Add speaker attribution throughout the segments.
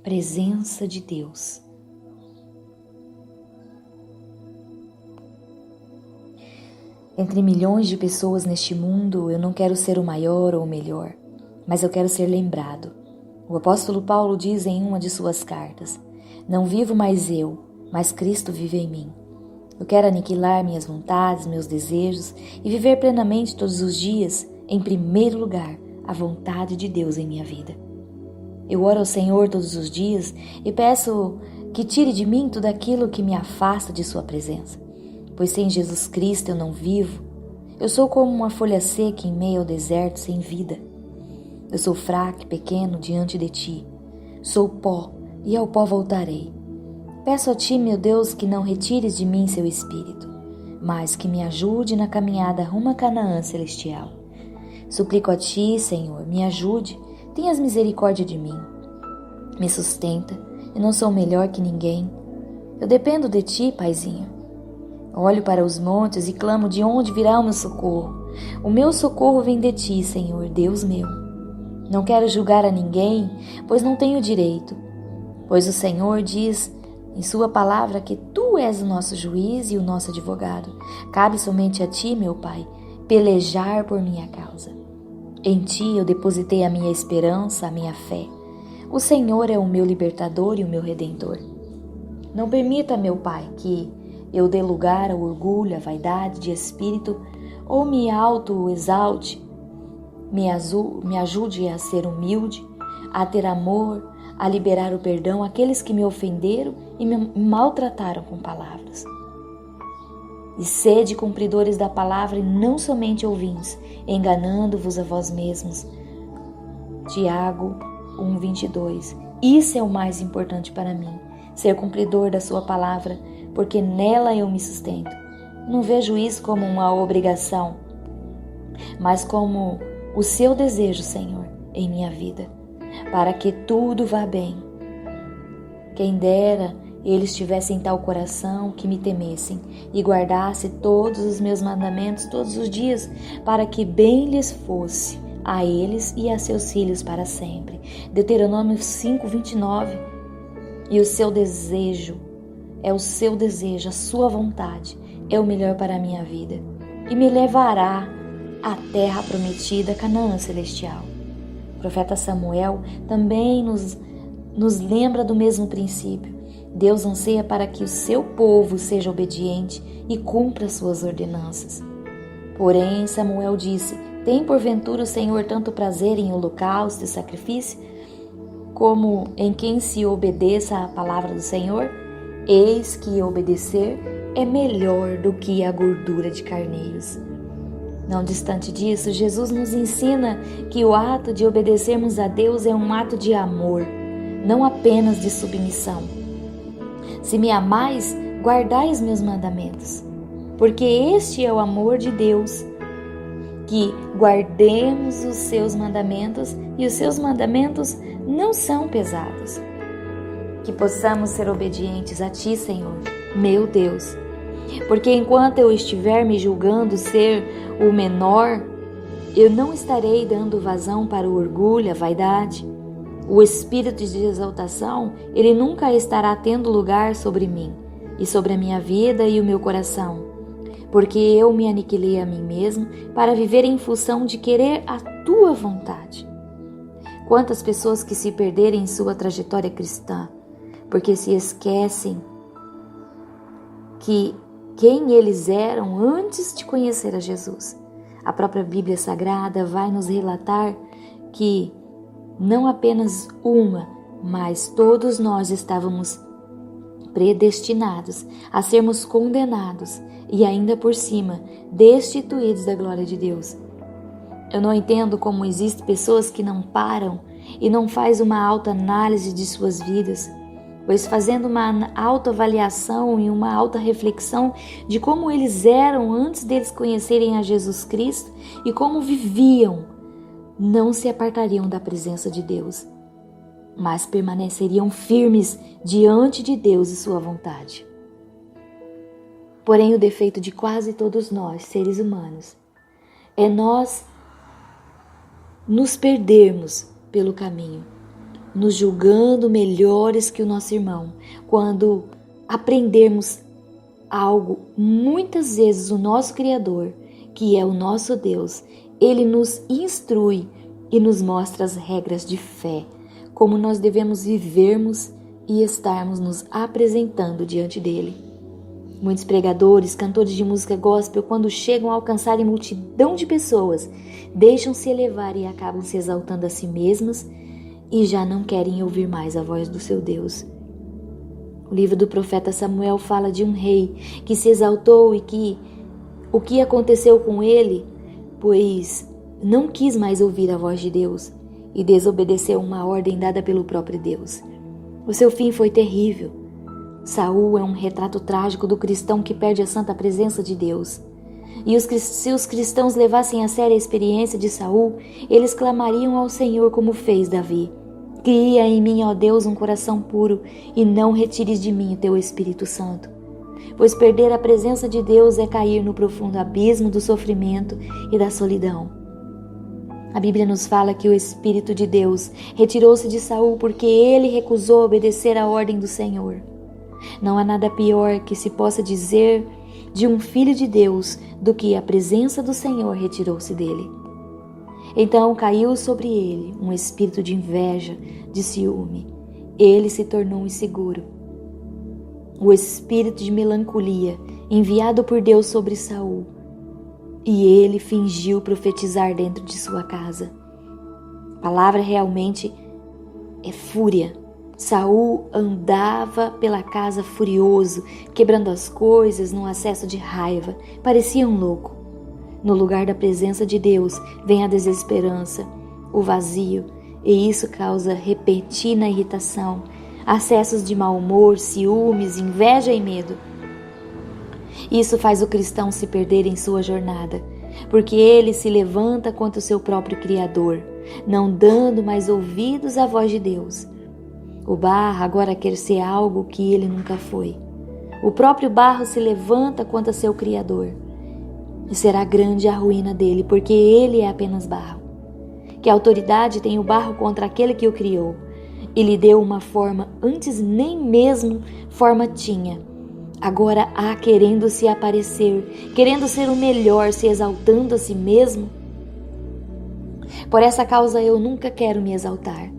Speaker 1: presença de Deus. Entre milhões de pessoas neste mundo, eu não quero ser o maior ou o melhor, mas eu quero ser lembrado. O apóstolo Paulo diz em uma de suas cartas: não vivo mais eu, mas Cristo vive em mim. Eu quero aniquilar minhas vontades, meus desejos e viver plenamente todos os dias, em primeiro lugar, a vontade de Deus em minha vida. Eu oro ao Senhor todos os dias e peço que tire de mim tudo aquilo que me afasta de sua presença. Pois sem Jesus Cristo eu não vivo. Eu sou como uma folha seca em meio ao deserto sem vida. Eu sou fraco e pequeno diante de ti. Sou pó e ao pó voltarei. Peço a ti, meu Deus, que não retires de mim seu espírito, mas que me ajude na caminhada rumo a Canaã celestial. Suplico a ti, Senhor, me ajude, tenhas misericórdia de mim. Me sustenta, eu não sou melhor que ninguém. Eu dependo de ti, Paizinho. Olho para os montes e clamo: de onde virá o meu socorro? O meu socorro vem de ti, Senhor, Deus meu. Não quero julgar a ninguém, pois não tenho direito. Pois o Senhor diz em sua palavra que tu és o nosso juiz e o nosso advogado. Cabe somente a ti, meu Pai, pelejar por minha causa. Em ti eu depositei a minha esperança, a minha fé. O Senhor é o meu libertador e o meu redentor. Não permita, meu Pai, que eu dê lugar ao orgulho, à vaidade de espírito, ou me auto-exalte. Me ajude a ser humilde, a ter amor, a liberar o perdão àqueles que me ofenderam e me maltrataram com palavras. E sede cumpridores da palavra e não somente ouvintes, enganando-vos a vós mesmos. Tiago 1:22. Isso é o mais importante para mim, ser cumpridor da sua palavra, porque nela eu me sustento. Não vejo isso como uma obrigação, mas como o seu desejo, Senhor, em minha vida, para que tudo vá bem. Quem dera eles tivessem tal coração que me temessem e guardasse todos os meus mandamentos todos os dias, para que bem lhes fosse a eles e a seus filhos para sempre. Deuteronômio 5:29. E o seu desejo, a sua vontade é o melhor para a minha vida e me levará à terra prometida, Canaã celestial. O profeta Samuel também nos lembra do mesmo princípio. Deus anseia para que o seu povo seja obediente e cumpra suas ordenanças. Porém, Samuel disse: tem porventura o Senhor tanto prazer em holocausto e sacrifício, como em quem se obedeça à palavra do Senhor? Eis que obedecer é melhor do que a gordura de carneiros. Não distante disso, Jesus nos ensina que o ato de obedecermos a Deus é um ato de amor, não apenas de submissão. Se me amais, guardai os meus mandamentos, porque este é o amor de Deus, que guardemos os seus mandamentos, e os seus mandamentos não são pesados. Que possamos ser obedientes a ti, Senhor, meu Deus, porque enquanto eu estiver me julgando ser o menor, eu não estarei dando vazão para o orgulho, a vaidade. O espírito de exaltação, ele nunca estará tendo lugar sobre mim e sobre a minha vida e o meu coração, porque eu me aniquilei a mim mesmo para viver em função de querer a tua vontade. Quantas pessoas que se perderem em sua trajetória cristã, porque se esquecem que quem eles eram antes de conhecer a Jesus. A própria Bíblia Sagrada vai nos relatar que não apenas uma, mas todos nós estávamos predestinados a sermos condenados e ainda por cima destituídos da glória de Deus. Eu não entendo como existem pessoas que não param e não fazem uma autoanálise de suas vidas, pois fazendo uma autoavaliação e uma autorreflexão de como eles eram antes deles conhecerem a Jesus Cristo e como viviam, não se apartariam da presença de Deus, mas permaneceriam firmes diante de Deus e sua vontade. Porém, o defeito de quase todos nós, seres humanos, é nós nos perdermos pelo caminho, nos julgando melhores que o nosso irmão. Quando aprendermos algo, muitas vezes o nosso Criador, que é o nosso Deus, Ele nos instrui e nos mostra as regras de fé, como nós devemos vivermos e estarmos nos apresentando diante dele. Muitos pregadores, cantores de música gospel, quando chegam a alcançarem multidão de pessoas, deixam-se elevar e acabam se exaltando a si mesmas e já não querem ouvir mais a voz do seu Deus. O livro do profeta Samuel fala de um rei que se exaltou e que o que aconteceu com ele, pois não quis mais ouvir a voz de Deus e desobedeceu uma ordem dada pelo próprio Deus. O seu fim foi terrível. Saul é um retrato trágico do cristão que perde a santa presença de Deus. E se os cristãos levassem a sério a experiência de Saul, eles clamariam ao Senhor como fez Davi. Cria em mim, ó Deus, um coração puro e não retires de mim o teu Espírito Santo. Pois perder a presença de Deus é cair no profundo abismo do sofrimento e da solidão. A Bíblia nos fala que o Espírito de Deus retirou-se de Saul porque ele recusou obedecer à ordem do Senhor. Não há nada pior que se possa dizer de um filho de Deus do que a presença do Senhor retirou-se dele. Então caiu sobre ele um espírito de inveja, de ciúme. Ele se tornou inseguro. O espírito de melancolia enviado por Deus sobre Saul. E ele fingiu profetizar dentro de sua casa. A palavra realmente é fúria. Saul andava pela casa furioso, quebrando as coisas num acesso de raiva. Parecia um louco. No lugar da presença de Deus vem a desesperança, o vazio, e isso causa repentina irritação, acessos de mau humor, ciúmes, inveja e medo. Isso faz o cristão se perder em sua jornada, porque ele se levanta contra o seu próprio Criador, não dando mais ouvidos à voz de Deus. O barro agora quer ser algo que ele nunca foi. O próprio barro se levanta contra seu Criador. E será grande a ruína dele, porque ele é apenas barro. Que autoridade tem o barro contra aquele que o criou? E lhe deu uma forma antes nem mesmo forma tinha. Agora há querendo se aparecer, querendo ser o melhor, se exaltando a si mesmo. Por essa causa eu nunca quero me exaltar.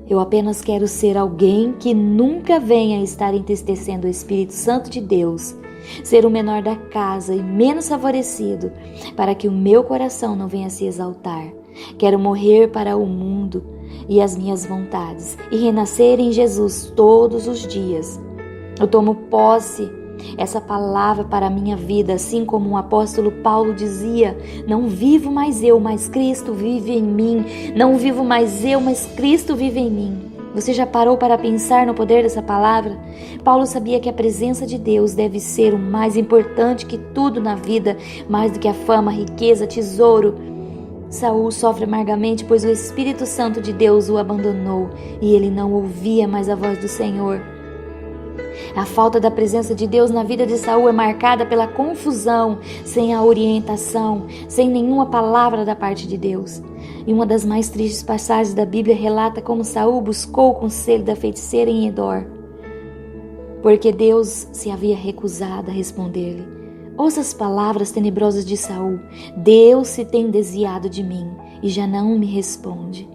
Speaker 1: Eu apenas quero ser alguém que nunca venha estar entristecendo o Espírito Santo de Deus, ser o menor da casa e menos favorecido, para que o meu coração não venha se exaltar. Quero morrer para o mundo e as minhas vontades e renascer em Jesus todos os dias. Eu tomo posse essa palavra para a minha vida, assim como o apóstolo Paulo dizia: não vivo mais eu, mas Cristo vive em mim. Não vivo mais eu, mas Cristo vive em mim. Você já parou para pensar no poder dessa palavra? Paulo sabia que a presença de Deus deve ser o mais importante que tudo na vida, mais do que a fama, riqueza, tesouro. Saul sofre amargamente, pois o Espírito Santo de Deus o abandonou e ele não ouvia mais a voz do Senhor. A falta da presença de Deus na vida de Saul é marcada pela confusão, sem a orientação, sem nenhuma palavra da parte de Deus. E uma das mais tristes passagens da Bíblia relata como Saul buscou o conselho da feiticeira em Endor, porque Deus se havia recusado a responder-lhe. Ouça as palavras tenebrosas de Saul: Deus se tem desviado de mim e já não me responde.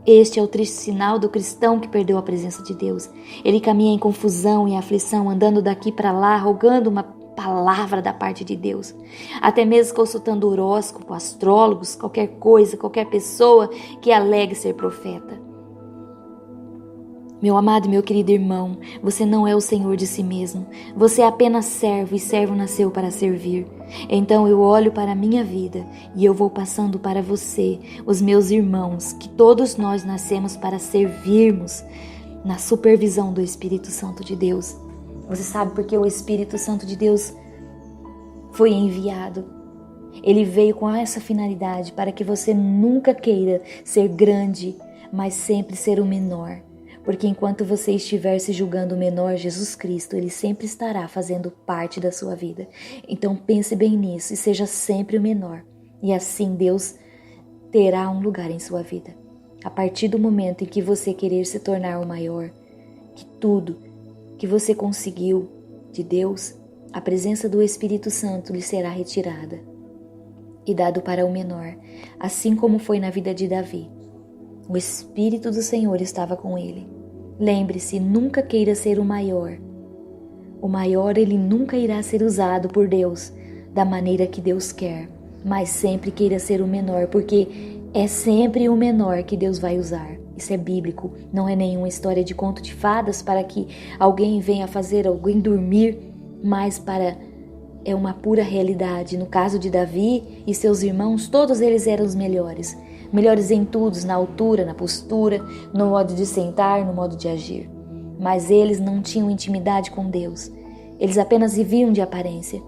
Speaker 1: Este é o triste sinal do cristão que perdeu a presença de Deus. Ele caminha em confusão e aflição, andando daqui para lá, rogando uma palavra da parte de Deus. Até mesmo consultando horóscopo, astrólogos, qualquer coisa, qualquer pessoa que alegue ser profeta. Meu amado e meu querido irmão, você não é o Senhor de si mesmo. Você é apenas servo e servo nasceu para servir. Então eu olho para a minha vida e eu vou passando para você, os meus irmãos, que todos nós nascemos para servirmos na supervisão do Espírito Santo de Deus. Você sabe por que o Espírito Santo de Deus foi enviado? Ele veio com essa finalidade, para que você nunca queira ser grande, mas sempre ser o menor. Porque enquanto você estiver se julgando o menor, Jesus Cristo, Ele sempre estará fazendo parte da sua vida. Então pense bem nisso e seja sempre o menor. E assim Deus terá um lugar em sua vida. A partir do momento em que você querer se tornar o maior, que tudo que você conseguiu de Deus, a presença do Espírito Santo lhe será retirada e dado para o menor, assim como foi na vida de Davi. O Espírito do Senhor estava com ele. Lembre-se, nunca queira ser o maior. O maior, ele nunca irá ser usado por Deus da maneira que Deus quer, mas sempre queira ser o menor, porque é sempre o menor que Deus vai usar. Isso é bíblico, não é nenhuma história de conto de fadas para que alguém venha fazer alguém dormir, mas é uma pura realidade. No caso de Davi e seus irmãos, todos eles eram os melhores. Melhores em tudo, na altura, na postura, no modo de sentar, no modo de agir. Mas eles não tinham intimidade com Deus. Eles apenas viviam de aparência.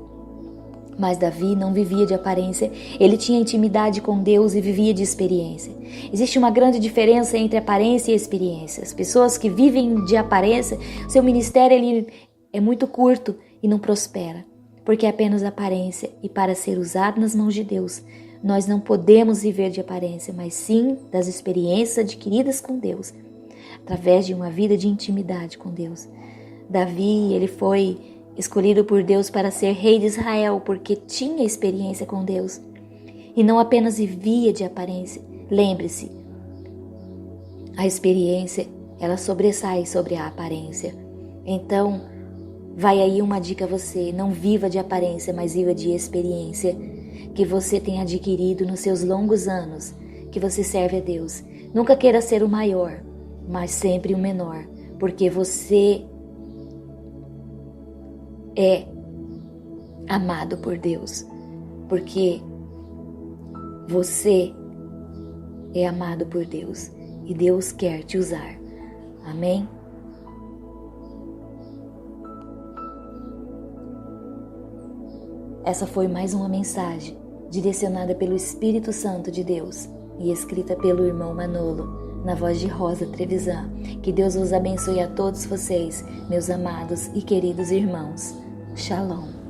Speaker 1: Mas Davi não vivia de aparência, ele tinha intimidade com Deus e vivia de experiência. Existe uma grande diferença entre aparência e experiência. As pessoas que vivem de aparência, seu ministério ele é muito curto e não prospera, porque é apenas aparência. E para ser usado nas mãos de Deus, nós não podemos viver de aparência, mas sim das experiências adquiridas com Deus, através de uma vida de intimidade com Deus. Davi, ele foi escolhido por Deus para ser rei de Israel, porque tinha experiência com Deus e não apenas vivia de aparência. Lembre-se, a experiência, ela sobressai sobre a aparência. Então, vai aí uma dica a você: não viva de aparência, mas viva de experiência que você tem adquirido nos seus longos anos que você serve a Deus. Nunca queira ser o maior, mas sempre o menor, porque você é amado por Deus, porque você é amado por Deus e Deus quer te usar. Amém? Essa foi mais uma mensagem direcionada pelo Espírito Santo de Deus e escrita pelo irmão Manolo, na voz de Rosa Trevisan. Que Deus os abençoe a todos vocês, meus amados e queridos irmãos. Shalom.